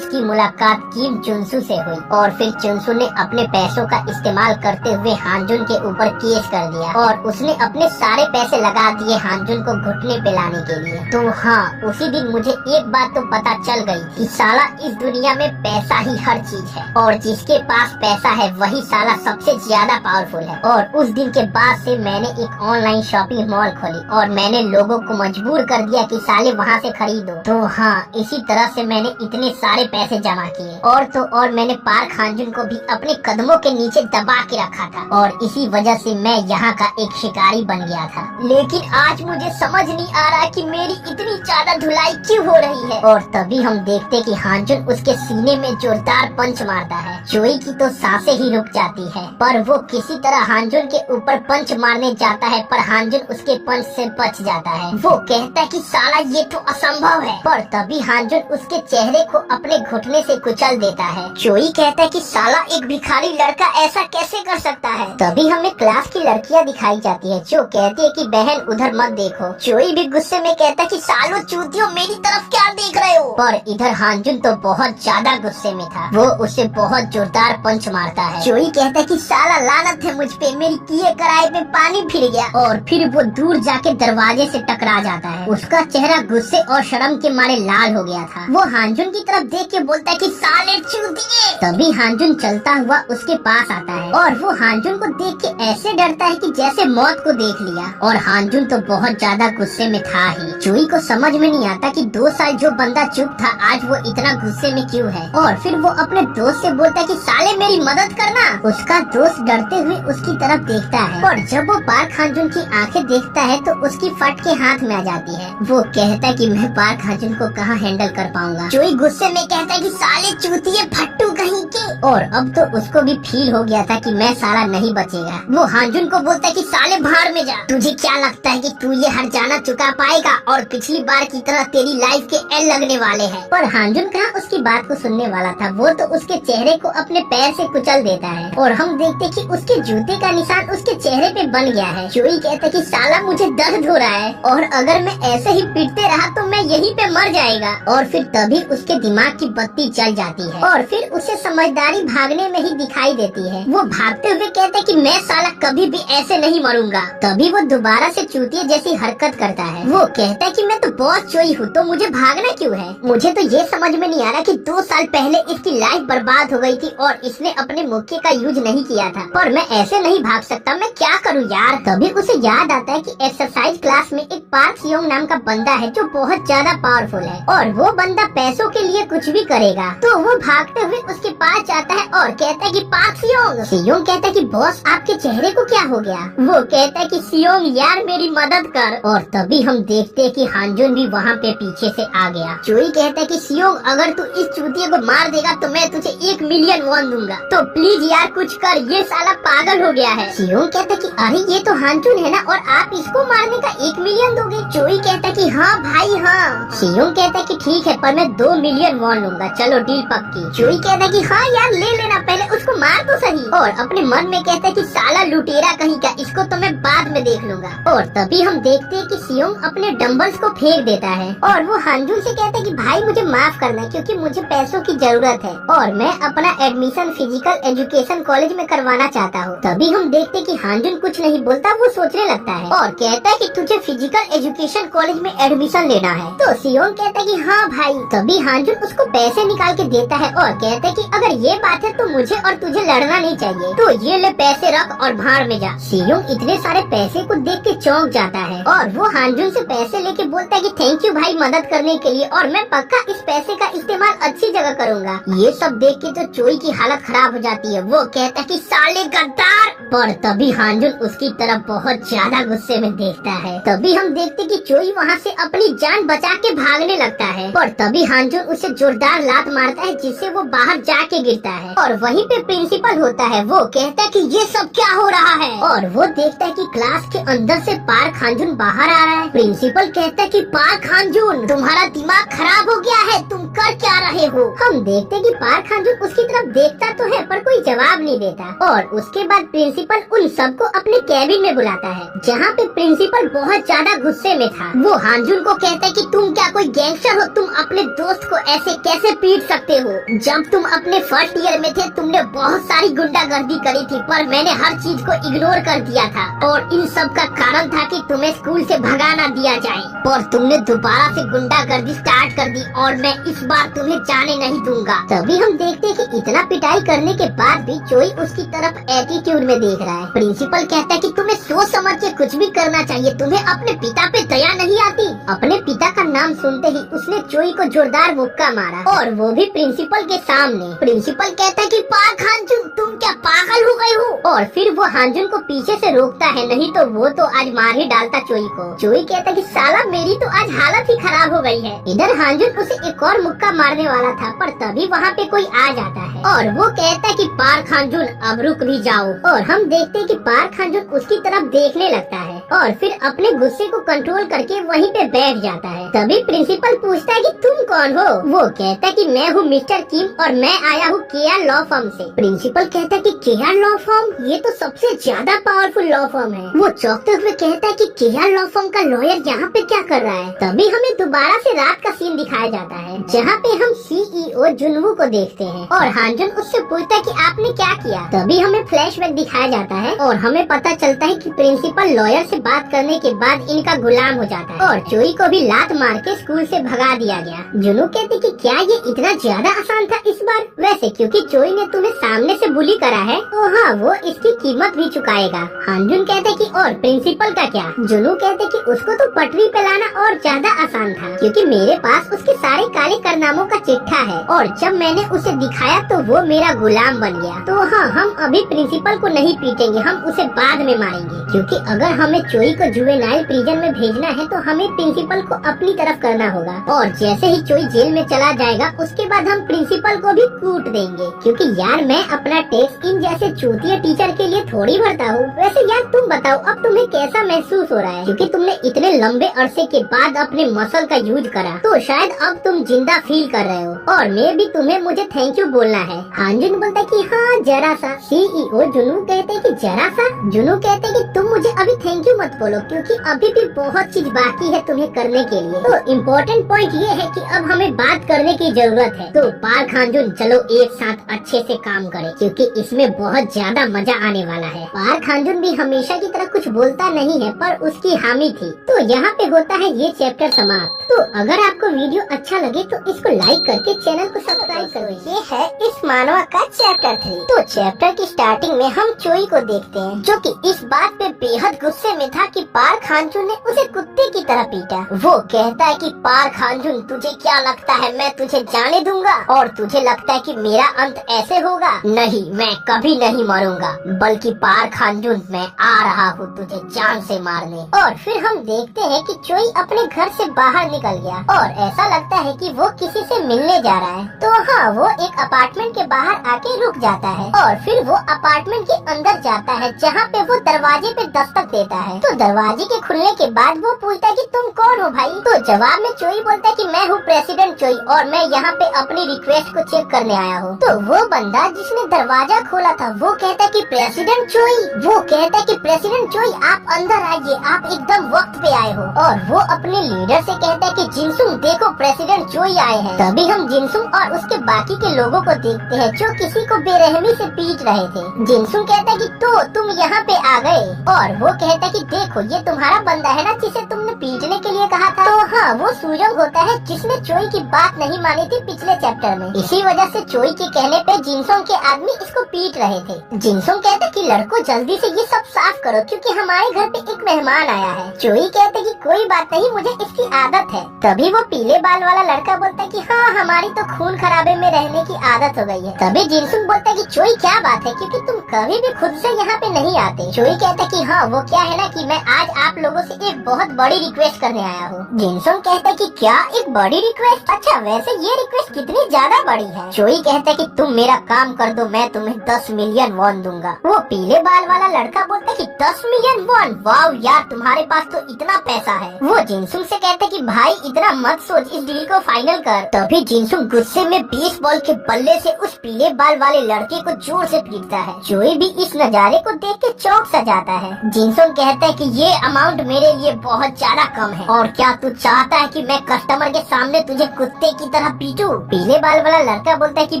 उसकी मुलाकात किम जुनसू से हुई और फिर जुनसू ने अपने पैसों का इस्तेमाल करते हुए हानजुन के ऊपर केस कर दिया और उसने अपने सारे पैसे लगा दिए हानजुन को घुटने पे लाने के लिए। तो हाँ, उसी दिन मुझे एक बात तो पता चल गई कि साला इस दुनिया में पैसा ही हर चीज है और जिसके पास पैसा है वही साला सबसे ज्यादा पावरफुल है। और उस दिन के बाद से मैंने एक ऑनलाइन शॉपिंग मॉल खोली और मैंने लोगों को मजबूर कर दिया कि साले वहाँ से खरीदो। तो हाँ, इसी तरह से मैंने इतने सारे पैसे जमा किए और तो और मैंने पार्क हानजुन को भी अपने कदमों के नीचे दबा के रखा था और इसी वजह से मैं यहाँ का एक शिकारी बन गया था। लेकिन आज मुझे समझ नहीं आ रहा कि मेरी इतनी ज्यादा धुलाई क्यों हो रही है। और तभी हम देखते कि हानजुन उसके सीने में जोरदार पंच मारता है। जोई की तो सांसें ही रुक जाती है, पर वो किसी तरह हानजुन के ऊपर पंच मारने जाता है, पर हानजुन उसके पंच से बच जाता है। वो कहता है कि साला ये तो असंभव है, पर तभी हानजुन उसके चेहरे को अपने घुटने से कुचल देता है। जोई कहता है कि साला एक भिखारी लड़का ऐसा कैसे कर सकता है। तभी हमें क्लास की लड़कियां दिखाई जाती है जो कहती है कि बहन उधर मत देखो। जोई भी गुस्से में कहता है कि सालो चूतियों मेरी तरफ क्या देख रहे हो। पर इधर हानजुन तो बहुत ज्यादा गुस्से में था, वो उसे बहुत जोरदार पंच मारता है। जोई कहता है कि साला लानत है मुझ पे, मेरी किए कराए पे पानी फिर गया। और फिर वो दूर जाके दरवाजे से टकरा जाता है। उसका चेहरा गुस्से और शर्म के मारे लाल हो गया था। वो हानजुन की तरफ देख के बोलता है कि साले चूतिए। तभी हानजुन चलता हुआ उसके पास आता है और वो हानजुन को देख के ऐसे डरता है कि जैसे मौत को देख लिया। और हानजुन तो बहुत ज्यादा गुस्से में था ही। जोई को समझ में नहीं आता कि 2 साल जो बंदा चुप था आज वो इतना गुस्से में क्यों है। और फिर वो अपने दोस्त से बोलता है कि साले मेरी मदद करना। उसका दोस्त डरते हुए उसकी तरफ देखता है और जब वो पार्क हानजुन की आंखें देखता है तो उसकी फट के हाथ में आ जाती है। वो कहता है कि मैं पार्क हानजुन को कहाँ हैंडल कर पाऊंगा। जोई गुस्से में कहता है कि साले चूतिए फट्टू कहीं के। और अब तो उसको भी फील हो गया था कि मैं साला नहीं बचेगा। वो हानजुन को बोलता है कि साले भाड़ में जा, तुझे क्या लगता है कि तू ये हर जाना चुका पाएगा और पिछली बार की तरह तेरी लाइफ के एंड लगने वाले हैं। पर हानजुन कहाँ उसकी बात को सुनने वाला था। वो तो उसके चेहरे को अपने पैर से कुचल देता है और हम देखते कि उसके जूते का निशान उसके चेहरे पे बन गया है। जोई कहता है कि साला मुझे दर्द हो रहा है और अगर मैं ऐसे ही पीटते रहा तो मैं यहीं पे मर जाएगा। और फिर तभी उसके दिमाग की बत्ती जल जाती है और फिर उसे समझदारी भागने में ही दिखाई देती है। वो भागते हुए कहता है कि मैं साला कभी भी ऐसे नहीं मरूंगा। तभी वो दोबारा से चूतिया जैसी हरकत करता है। वो कहता है कि मैं तो बॉस जोई हूँ, तो मुझे भागना क्यों है। मुझे तो ये समझ में नहीं आ रहा कि 2 साल पहले इसकी लाइफ बर्बाद हो गई थी और इसने अपने मौके का यूज नहीं किया था, पर मैं ऐसे नहीं भाग सकता, मैं क्या करूँ यार। तभी उसे याद आता है कि एक्सरसाइज क्लास में एक पार्क सियोंग नाम का बंदा है जो बहुत ज्यादा पावरफुल है और वो बंदा पैसों के लिए कुछ भी करेगा। तो वो भागते हुए उसके पास जाता है और कहता है कि पार्क सियोंग। सियोंग कहता है कि बॉस आपके चेहरे को क्या हो गया। वो कहता है कि सियोंग यार मेरी मदद कर। और तभी हम देखते हैं कि हानजुन भी वहाँ पे पीछे से आ गया। जोई कहता है कि सियोंग अगर तू इस चूतिए को मार देगा तो मैं तुझे 1 मिलियन वॉन दूंगा, तो प्लीज यार कुछ कर, ये साला पागल हो गया है। सियोंग कहता है कि अरे ये तो हानजुन है ना और आप इसको मारने का 1 मिलियन दोगे। जोई कहता है कि हाँ भाई हाँ। सियोंग कहता है कि ठीक है पर मैं 2 मिलियन वॉन लूंगा, चलो डील पक्की। जोई कहता है कि हाँ यार ले लेना, पहले उसको मार तो सही। और अपने मन में कहता है कि साला लुटेरा कहीं का, इसको तो मैं बाद में देख लूंगा। और तभी हम देखते हैं कि सियोंग अपने डंबल्स को फेंक देता है और वो हानजुन से कहता है कि भाई मुझे माफ करना क्योंकि मुझे पैसों की जरूरत है और मैं अपना एडमिशन फिजिकल एजुकेशन कॉलेज में करवाना चाहता हूँ। तभी हम देखते हैं कि हानजुन कुछ नहीं बोलता, वो सोचने लगता है और कहता है कि तुझे फिजिकल एजुकेशन कॉलेज में एडमिशन लेना है। तो सियोंग कहता है कि हाँ भाई। तभी हानजुन उसको पैसे निकाल के देता है और कहता है कि अगर ये बात है तो मुझे और तुझे लड़ना नहीं चाहिए, तो ये ले पैसे रख और भाड़ में जा। सियोंग इतने सारे पैसे को देख के चौंक जाता है और वो हानजुन से पैसे लेके बोलता है कि थैंक यू भाई मदद करने के लिए और मैं पक्का इस पैसे का इस्तेमाल अच्छी जगह करूंगा। ये सब देख के तो जोई की हालत खराब हो जाती है। वो कहता है कि साले गद्दार। पर तभी हानजुन उसकी तरफ बहुत ज्यादा गुस्से में देखता है। तभी हम देखते कि जोई वहाँ से अपनी जान बचा के भागने लगता है, पर तभी हानजुन उसे जोरदार लात मारता है जिससे वो बाहर जाके गिरता है और वहीं पे प्रिंसिपल होता है। वो कहता है कि ये सब क्या हो रहा है और वो देखता है कि क्लास के अंदर से पार्क हानजुन बाहर आ रहा है। प्रिंसिपल कहता है कि पार्क हानजुन तुम्हारा दिमाग खराब हो गया है, तुम कर क्या रहा रहे हो। हम देखते कि पार्क हांजुन उसकी तरफ देखता तो है पर कोई जवाब नहीं देता। और उसके बाद प्रिंसिपल उन सबको अपने कैबिन में बुलाता है, जहाँ पे प्रिंसिपल बहुत ज्यादा गुस्से में था। वो हांजुन को कहता है कि तुम क्या कोई गैंगस्टर हो, तुम अपने दोस्त को ऐसे कैसे पीट सकते हो। जब तुम अपने फर्स्ट ईयर में थे तुमने बहुत सारी गुंडागर्दी करी थी, पर मैंने हर चीज को इग्नोर कर दिया था और इन सब का कारण था कि तुम्हें स्कूल से भगा ना दिया जाए, पर तुमने दोबारा से गुंडागर्दी स्टार्ट कर दी और मैं इस बार तुम्हें जाने नहीं दूंगा। तभी हम देखते हैं कि इतना पिटाई करने के बाद भी चोई उसकी तरफ एटीट्यूड में देख रहा है। प्रिंसिपल कहता है कि तुम्हें सोच समझ के कुछ भी करना चाहिए, तुम्हें अपने पिता पे दया नहीं आती। अपने पिता का नाम सुनते ही उसने चोई को जोरदार मुक्का मारा और वो भी प्रिंसिपल के सामने। प्रिंसिपल कहता है कि पार्क हांजुन तुम क्या पागल हो गए हो, और फिर वो हांजुन को पीछे से रोकता है, नहीं तो वो तो आज मार ही डालता चोई को। चोई कहता है कि साला मेरी तो आज हालत ही खराब हो गई है। इधर हांजुन उसे एक और मुक्का मारने वाला था, पर तभी वहाँ पे कोई आ जाता है और वो कहता है कि पार्क हांजुन अब रुक भी जाओ। और हम देखते हैं कि पार्क हांजुन उसकी तरफ देखने लगता है और फिर अपने गुस्से को कंट्रोल करके वहीं पे बैठ जाता है। तभी प्रिंसिपल पूछता है कि तुम कौन हो। वो कहता है कि मैं हूँ मिस्टर किम और मैं आया हूँ केआर लॉ फर्म से। प्रिंसिपल कहता है कि केआर लॉ फर्म, ये तो सबसे ज्यादा पावरफुल लॉ फर्म है। वो चौंकते हुए कहता है कि केआर लॉ फर्म का लॉयर यहाँ पे क्या कर रहा है। तभी हमें दोबारा से रात का सीन दिखाया जाता है, जहाँ पे हम सीईओ जुनवू को देखते हैं और हांजुन उससे पूछता है कि आपने क्या किया। तभी हमें फ्लैशबैक दिखाया जाता है और हमें पता चलता है कि प्रिंसिपल लॉयर से बात करने के बाद इनका गुलाम हो जाता है और चोई को भी लात मार के स्कूल से भगा दिया गया। जुनू कहते कि क्या ये इतना ज्यादा आसान था इस बार। वैसे क्योंकि चोई ने तुम्हें सामने से बुली करा है तो हाँ वो इसकी कीमत भी चुकाएगा। हांजुन कहते कि और प्रिंसिपल का क्या। जुनू कहते कि उसको तो पटरी पे लाना और ज्यादा आसान था, क्योंकि मेरे पास उसके सारे काले कारनामों का चिट्ठा है और जब मैंने उसे दिखाया तो वो मेरा गुलाम बन गया। तो हाँ हम अभी प्रिंसिपल को नहीं पीटेंगे, हम उसे बाद में मारेंगे, क्योंकि अगर हमें चोई को जुवेनाइल प्रिजन में भेजना है तो हमें प्रिंसिपल को अपनी तरफ करना होगा। और जैसे ही चोई जेल में चला जाएगा उसके बाद हम प्रिंसिपल को भी कूट देंगे, क्योंकि यार मैं अपना टैक्स इन जैसे चूतिया टीचर के लिए थोड़ी भरता हूँ। वैसे यार तुम बताओ अब तुम्हें कैसा महसूस हो रहा है, क्योंकि तुमने इतने लंबे अरसे के बाद अपने मसल का यूज करा तो शायद अब तुम जिंदा फील कर रहे हो और मैं भी तुम्हें मुझे थैंक यू बोलना है। हांजुन बोलता है कि हाँ जरा सा। सीईओ जुनू कहते हैं कि जरा सा। जुनू कहते हैं कि तुम मुझे अभी थैंक यू मत बोलो, क्योंकि अभी भी बहुत चीज बाकी है तुम्हें करने के लिए। तो इम्पोर्टेंट पॉइंट ये है कि अब हमें बात करने की जरूरत है। तो पार्क हांजुन चलो एक साथ अच्छे से काम करें, क्योंकि इसमें बहुत ज्यादा मजा आने वाला है। पार्क हांजुन भी हमेशा की तरह कुछ बोलता नहीं है, पर उसकी हामी थी। तो यहाँ पे होता है ये चैप्टर समाप्त। तो अगर आपको वीडियो अच्छा लगे तो इसको लाइक करके चैनल को सब्सक्राइब करो। ये है इस मानवा का चैप्टर 3। तो चैप्टर की स्टार्टिंग में हम चोई को देखते हैं, जो कि इस बात पे बेहद गुस्से में था कि पार्क हांजुन ने उसे कुत्ते की तरह पीटा। वो कहता है कि पार्क हांजुन तुझे क्या लगता है मैं तुझे जाने दूंगा, और तुझे लगता है कि मेरा अंत ऐसे होगा। नहीं, मैं कभी नहीं मरूंगा, बल्कि पार्क हांजुन मैं आ रहा हूँ तुझे जान से मारने। और फिर हम देखते हैं कि चोई अपने घर से बाहर निकल गया और ऐसा लगता है कि वो किसी से मिलने जा रहा है। तो हाँ वो एक अपार्टमेंट के बाहर आके रुक जाता है और फिर वो अपार्टमेंट के अंदर जाता है, जहाँ पे वो दरवाजे पे दस्तक देता है। तो दरवाजे के खुलने के बाद वो पूछता है कि तुम कौन हो भाई। तो जवाब में चोई बोलता है कि मैं हूँ प्रेसिडेंट चोई और मैं यहाँ पे अपनी रिक्वेस्ट को चेक करने आया हूँ। तो वो बंदा जिसने दरवाजा खोला था वो कहता है कि प्रेसिडेंट चोई। वो कहता है कि प्रेसिडेंट चोई आप अंदर आइए, आप एकदम वक्त पे आए हो। और वो अपने लीडर से कहता है कि जिनसुंग देखो प्रेसिडेंट चोई आए हैं। तभी हम जिनसुंग और उसके बाकी के लोगों को देखते हैं जो किसी को बेरहमी से पीट रहे थे। जिनसुंग कहता है कि तो तुम यहाँ पे आ गए, और वो कहता है कि देखो ये तुम्हारा बंदा है ना जिसे तुमने पीटने के लिए कहा था। तो हाँ वो सूजंग होता है जिसने चोई की बात नहीं मानी थी पिछले चैप्टर में। इसी वजह से चोई के कहने पे जिनसुंग के आदमी इसको पीट रहे थे। जिनसुंग कहते कि लड़कों जल्दी से ये सब साफ करो, क्योंकि हमारे घर पे एक मेहमान आया है। चोई कहते कि कोई बात नहीं, मुझे इसकी आदत है। तभी वो पीले बाल वाला लड़का बोलता है कि हाँ हमारी तो खून खराबे में रहने की आदत हो गई है। तभी जिनसुंग बोलता है कि चोई क्या बात है, क्योंकि तुम कभी भी खुद से यहाँ पे नहीं आते। चोई कहता है कि हाँ वो क्या है ना कि मैं आज आप लोगों से एक बहुत बड़ी रिक्वेस्ट करने आया हूँ। जिनसुंग कहता है कि क्या एक बड़ी रिक्वेस्ट? अच्छा वैसे ये रिक्वेस्ट कितनी ज्यादा बड़ी है? चोई कहता है कि तुम मेरा काम कर दो, मैं तुम्हें 10 मिलियन वॉन दूंगा। वो पीले बाल वाला लड़का बोलता है कि 10 मिलियन वॉन, वाव यार तुम्हारे पास तो इतना पैसा है। वो जिनसुंग से कहते है कि भाई इतना मत सोच, इस डील को फाइनल कर। तभी जिनसुंग गुस्से में 20 बॉल के बल्ले से उस पीले बाल वाले लड़के को जोर से पीटता है। चोई भी इस नजारे को देख के चौंक सा जाता है। जिनसुंग कहता है कि ये अमाउंट मेरे लिए बहुत ज्यादा कम है, और क्या तू चाहता है कि मैं कस्टमर के सामने तुझे कुत्ते की तरह पीटूं? पीले बाल वाला लड़का बोलता है कि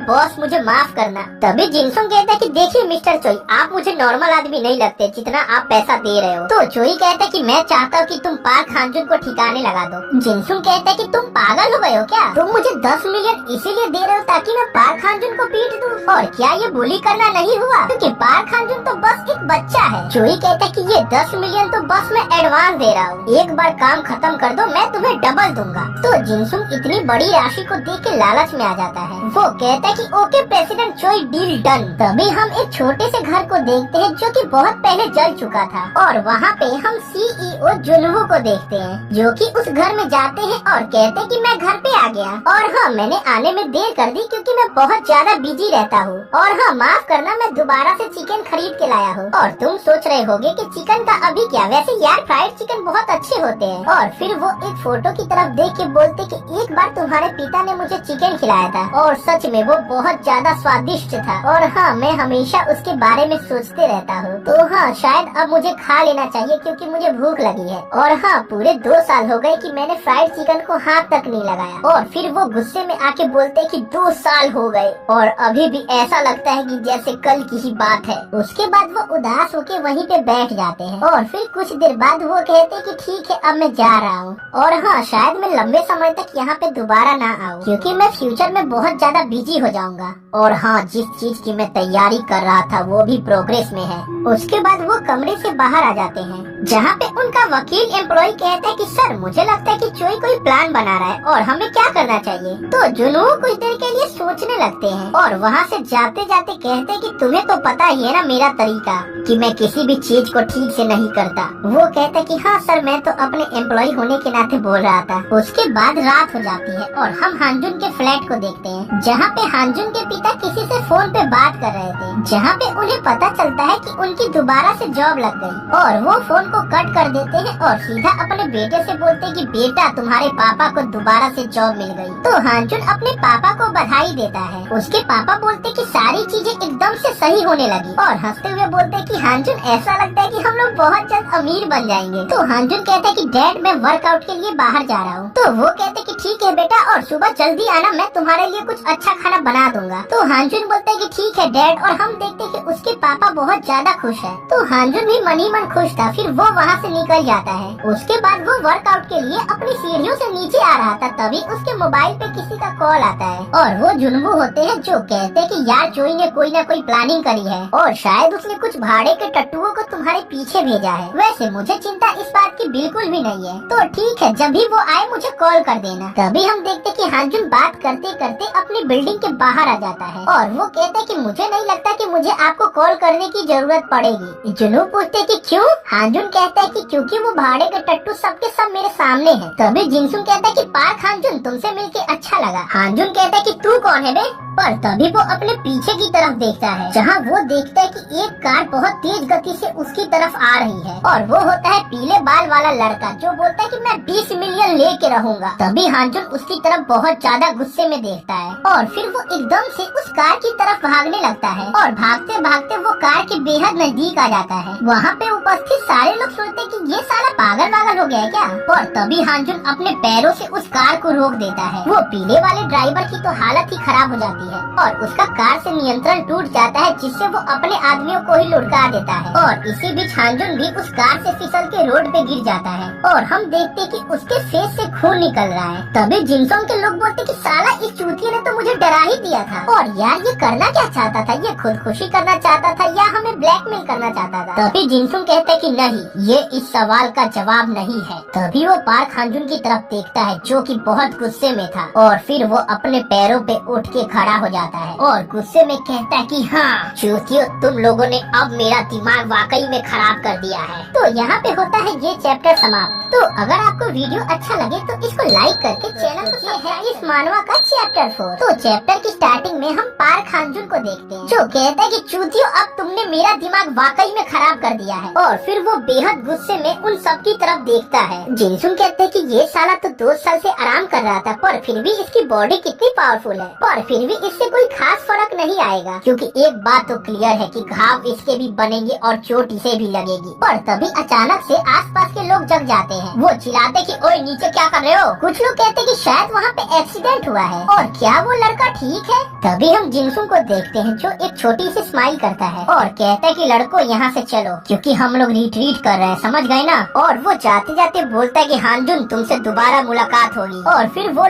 बॉस मुझे माफ करना। तभी जिनसुंग कहता है कि देखिए मिस्टर चोई, आप मुझे नॉर्मल आदमी नहीं लगते जितना आप पैसा दे रहे हो। तो चोई कहता है कि मैं चाहता हूँ कि तुम पार्क हांजुन को ठिकाने लगा दो। जिनसुंग कहता है कि तुम पागल हो गए हो क्या? तुम मुझे 10 मिलियन इसीलिए दे रहे हो ताकि मैं पार्क हांजुन को पीट दूं? और क्या ये बुली करना नहीं हुआ? क्योंकि पार्क हांजुन तो बस एक बच्चा है। चोई कहता है कि ये 10 मिलियन तो बस मैं एडवांस दे रहा हूँ, एक बार काम खत्म कर दो मैं तुम्हें डबल दूंगा। तो जिनसुंग इतनी बड़ी राशि को देख के लालच में आ जाता है। वो कहता है कि ओके प्रेसिडेंट चोई, डील डन। तभी हम एक छोटे से घर को देखते हैं जो कि बहुत पहले जल चुका था, और वहाँ पे हम CEO जुनवू को देखते हैं जो कि उस घर में जाते हैं और कहते हैं कि मैं घर पे आ गया, और हाँ मैंने आने में देर कर दी क्योंकि मैं बहुत ज्यादा बिजी रहता हूँ, और हाँ माफ करना मैं दोबारा से चिकन खरीद के लाया हूँ। और तुम सोच रहे होगे कि चिकन का अभी क्या, वैसे यार फ्राइड चिकन बहुत अच्छे होते हैं। और फिर वो एक फोटो की तरफ देख के बोलते कि एक बार तुम्हारे पिता ने मुझे चिकन खिलाया था और सच में वो बहुत ज्यादा स्वादिष्ट था, और हाँ मैं हमेशा उसके बारे में सोचते रहता हूँ। तो हाँ शायद अब मुझे खा लेना चाहिए क्योंकि मुझे भूख लगी है। और हाँ पूरे 2 साल हो गए कि मैंने फ्राइड चिकन को हाथ तक नहीं लगाया। और फिर वो गुस्से में आके बोलते कि 2 साल हो गए और अभी भी ऐसा लगता है कि जैसे कल की ही बात है। उसके बाद वो उदास होके वहीं पे बैठ जाते हैं, और फिर कुछ देर बाद वो कहते कि ठीक है अब मैं जा रहा हूँ, और हाँ शायद मैं लंबे समय तक यहाँ पे दोबारा ना आऊँ क्योंकि मैं फ्यूचर में बहुत ज्यादा बिजी हो जाऊंगा। और हाँ जिस चीज की मैं तैयारी कर रहा था वो भी प्रोग्रेस में है। उसके बाद वो कमरे से बाहर आ जाते हैं जहाँ पे उनका वकील एम्प्लॉय कहता है कि सर मुझे लगता है कि चोई कोई प्लान बना रहा है और हमें क्या करना चाहिए। तो जुनू कुछ देर के लिए सोचने लगते हैं और वहाँ से जाते जाते कहते हैं कि तुम्हें तो पता ही है ना मेरा तरीका कि मैं किसी भी चीज को ठीक से नहीं करता। वो कहता है कि हाँ सर मैं तो अपने एम्प्लॉय होने के नाते बोल रहा था। उसके बाद रात हो जाती है और हम हांजुन के फ्लैट को देखते हैं जहाँ पे हांजुन के पिता किसी से फोन पे बात कर रहे थे, जहाँ पे उन्हें पता चलता है कि उनकी दोबारा से जॉब लग गई। और वो फोन को कट कर देते हैं और सीधा अपने बेटे से बोलते हैं कि बेटा तुम्हारे पापा को दोबारा से जॉब मिल गई। तो हांजुन अपने पापा को बधाई देता है। उसके पापा बोलते कि सारी चीजें एकदम से सही होने लगी और हंसते हुए बोलते कि हांजुन ऐसा लगता है कि हम लोग बहुत जल्द अमीर बन जाएंगे। तो हांजुन कहता है कि डैड मैं वर्कआउट के लिए बाहर जा रहा हूँ। तो वो कहते कि ठीक है बेटा और सुबह जल्दी आना, मैं तुम्हारे लिए कुछ अच्छा खाना बना दूंगा। तो हांजुन बोलता है कि ठीक है डैड, और हम देखते कि उसके पापा बहुत ज्यादा खुश है। तो हांजुन भी मन ही मन खुश था। फिर वो वहाँ से निकल जाता है। उसके बाद वो वर्कआउट के लिए अपनी सीढ़ियों से नीचे आ रहा था, तभी उसके मोबाइल पे किसी का कॉल आता है और वो जुनवू होते हैं जो कहते हैं कि यार चोई ने कोई ना कोई प्लानिंग करी है और शायद उसने कुछ भाड़े के टट्टुओं को तुम्हारे पीछे भेजा है। वैसे मुझे चिंता इस बात की बिल्कुल भी नहीं है, तो ठीक है जब भी वो आए मुझे कॉल कर देना। तभी हम देखते कि हांजुन बात करते करते अपनी बिल्डिंग के बाहर आ जाता है और वो कहते कि मुझे नहीं लगता कि मुझे आपको कॉल करने की जरूरत पड़ेगी। जुनू पूछते कि क्यों? हांजुन कहता है कि क्योंकि वो भाड़े के टट्टू सबके सब मेरे सामने है। तभी जिनसुन कहता है कि पार्क हांजुन तुमसे मिलके अच्छा लगा। हांजुन कहता है कि तू कौन है बे? पर तभी वो अपने पीछे की तरफ देखता है जहाँ वो देखता है कि एक कार बहुत तेज गति से उसकी तरफ आ रही है और वो होता है पीले बाल वाला लड़का जो बोलता है कि मैं 20 मिलियन लेके रहूंगा। तभी हांजुन उसकी तरफ बहुत ज्यादा गुस्से में देखता है और फिर वो एकदम से उस कार की तरफ भागने लगता है और भागते भागते वो कार के बेहद नजदीक आ जाता है। वहाँ पे उपस्थित सारे लोग सोचते कि ये साला पागल वागल हो गया है क्या? और तभी हांजुन अपने पैरों से उस कार को रोक देता है। वो पीले वाले ड्राइवर की तो हालत ही खराब हो जाती है और उसका कार से नियंत्रण टूट जाता है जिससे वो अपने आदमियों को ही लुढ़का देता है और इसी बीच हांजुन भी उस कार से फिसल के रोड पे गिर जाता है और हम देखते कि उसके फेस से खून निकल रहा है। तभी जिनसोंग के लोग बोलते कि साला इस चूतिए ने तो मुझे डरा ही दिया था और यार ये करना क्या चाहता था? ये खुदकुशी करना चाहता था या हमें ब्लैकमेल करना चाहता था? तभी जिनसोंग कहते कि नहीं, ये इस सवाल का जवाब नहीं है। तभी वो पार्क हांजुन की तरफ देखता है जो कि बहुत गुस्से में था और फिर वो अपने पैरों पे उठ के खड़ा खड़ा हो जाता है और गुस्से में कहता है कि हाँ चूतियों, तुम लोगों ने अब मेरा दिमाग वाकई में खराब कर दिया है। तो यहाँ पे होता है ये चैप्टर समाप्त। तो अगर आपको वीडियो अच्छा लगे तो इसको लाइक करके चैनल को ये है इस मानवा का चैप्टर 4। तो चैप्टर की स्टार्टिंग में हम पार्क हांजुन को देखते हैं जो कहता है कि चूतियों, अब तुमने मेरा दिमाग वाकई में खराब कर दिया है। और फिर वो बेहद गुस्से में उन सब की तरफ देखता है। जिनसुन कहते हैं कि ये साला तो 2 साल से आराम कर रहा था, पर फिर भी इसकी बॉडी कितनी पावरफुल है, पर फिर भी इससे कोई खास फर्क नहीं आएगा, क्योंकि एक बात तो क्लियर है कि घाव इसके भी बनेंगे और चोट इसे भी लगेगी। पर तभी अचानक से आसपास के लोग जग जाते हैं। वो चिल्लाते कि ओए नीचे क्या कर रहे हो। कुछ लोग कहते कि शायद वहाँ पे एक्सीडेंट हुआ है और क्या वो लड़का ठीक है। तभी हम जिनसुन को देखते हैं जो एक छोटी सी स्माइल करता है और कहता है कि लड़कों यहाँ से चलो, क्योंकि हम लोग रिट्रीट कर रहे हैं, समझ गए ना। और वो जाते जाते बोलता है कि हांजुन, तुमसे दोबारा मुलाकात होगी। और फिर वो